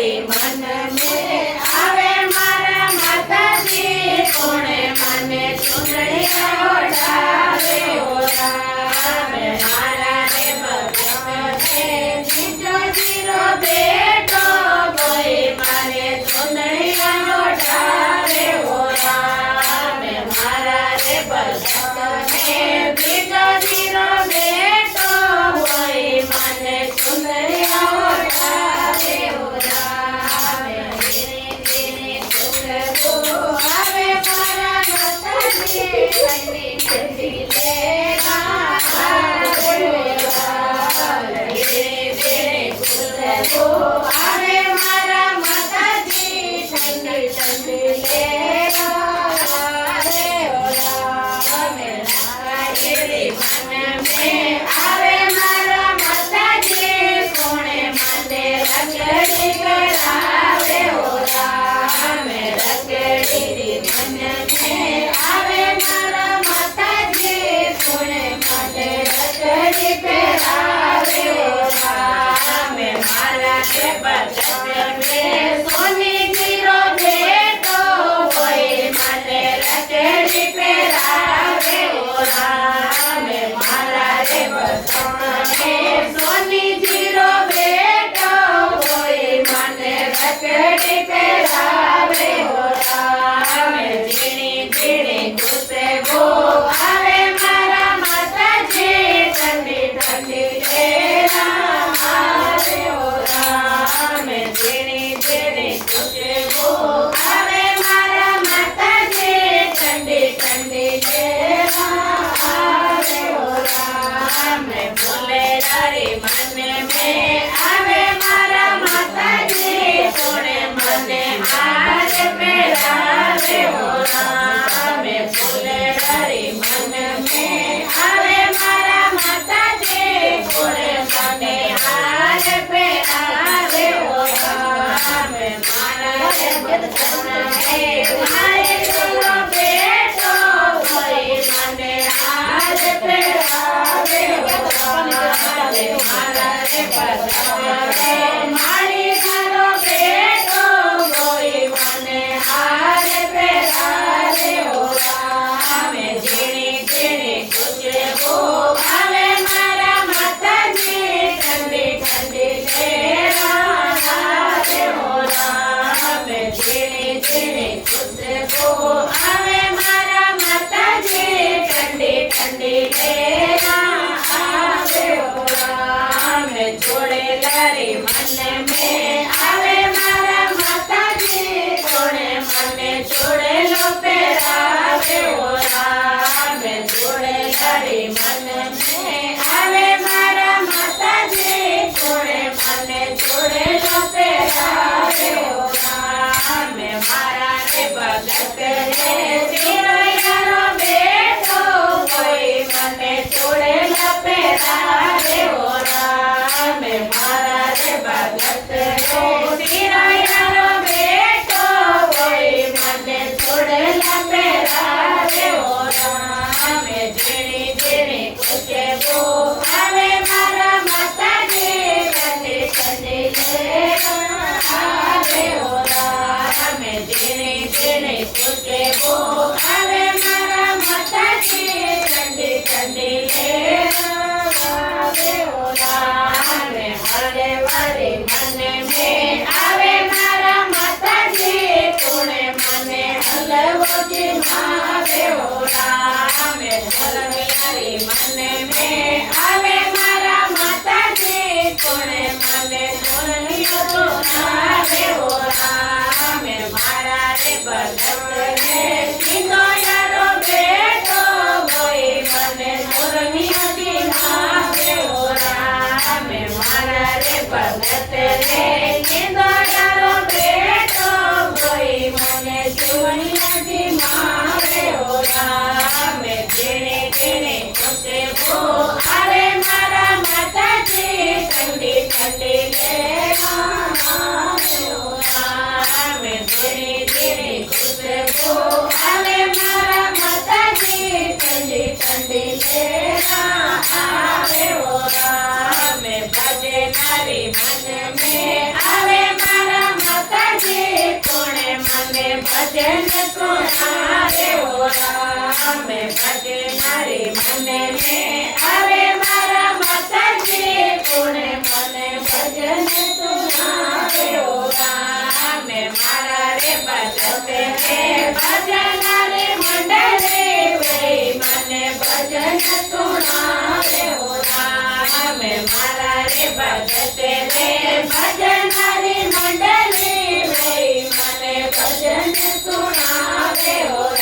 लारी मन में आवे मारा माताजी कोणे मने चुनरी ओढ़ावे ओ राम मारा रे भगत ने जीजो जीरो बेटो कोई मारे चुनरी ओढ़ावे ओ राम मारा रे भगत ने जीजो जीरो बेटो कोई मने चुनरी ओढ़ावे ओ राम तेरे खुशबू आवे मारा माताजी ठंडी ठंडी लेना आवे ओ राम तेरे खुशबू आवे मारा माताजी ठंडी ठंडी लेना आवे ओ राम तेरे मन में आवे मारा माताजी कोणे मने रगड़ी करावे ओ राम रगड़ी मन में आवे मारा माताजी कोणे मने रगड़ी करावे ओ राम मारा के भगत में सोनी जीरो भेटो कोई मने रगड़ी करावे ओ राम मारा रे भगत में सोनी जीरो भेटो कोई मने रगड़ी करावे ओ राम झीणी झीणी खुशबू आवे मारा माताजी ठंडी ठंडी लेना आवे ओ राम झीणी झीणी खुशबू आवे मारा माताजी ठंडी ठंडी लेना आवे ओ राम भोले तारी मन में आवे मारा माताजी कोणे मने हार पहरावे ओ राम भोले तारी मन में आवे मारा माताजी कोणे मने हार पहरावे ओ राम मारा रे बदन में मारे चलो बेटो कोई मने हार पहरावे ओ राम मारा रे बदन में मारी करो बेटो कोई मने हार पहरावे ओ राम झीणी झीणी खुशबू आवे मारा माताजी ठंडी ठंडी लेना आवे ओ राम झीणी झीणी खुशबू आवे मारा माताजी ठंडी ठंडी लेना आवे ओ राम जोड़े लारी मन में आवे मारा माताजी कोणे मने जोड़े लो पहरावे ओ राम जोड़े लारी मन में आवे मारा माताजी कोणे मने जोड़े लो पहरावे ओ राम मारा रे भगत रे जीरो यारो बेटो कोई मने जोड़े लो पहरावे ओ राम मारा रे भगत रे जीरो यारो बेटो कोई मने जोड़े लो पहरावे ओ राम झीणी झीणी खुशबू आवे मारा माताजी ठंडी ठंडी लेना आवे ओ राम झीणी झीणी खुशबू आवे मारा माताजी ठंडी ठंडी लेना आवे ओ राम हरे वारे मन में आवे मारा माताजी कोणे मने हलवो जिमावे ओ राम हलवारी मन में आवे मारा माताजी कोणे मने सोनियो सोनावे ओ राम मारा रे भगत ने सीनो यारो बेटो कोई मने सोनियो जिमावे ओ राम मारा रे भगत ने सीनो यारो बेटो कोई मने सोनियो जिमावे ओ राम झीणी झीणी खुशबू आवे मारा माताजी ठंडी ठंडी लेना आवे ओ राम झीणी झीणी खुशबू आवे मारा माताजी ठंडी ठंडी लेना आवे ओ राम भजे नारी मन में आवे मारा ભજન સુનાવે ઓ રામ ભજનારી મને ને આવે મારા માતાજી કોણે મને ભજન સુનાવે ઓ રામ મારા રે ભજતે રે ભજનારી મંડળી વે મને ભજન સુનાવે ઓ રામ મારા રે ભજતે રે ભજનારી મંડળી વે મને ભજન સુનાવે ઓ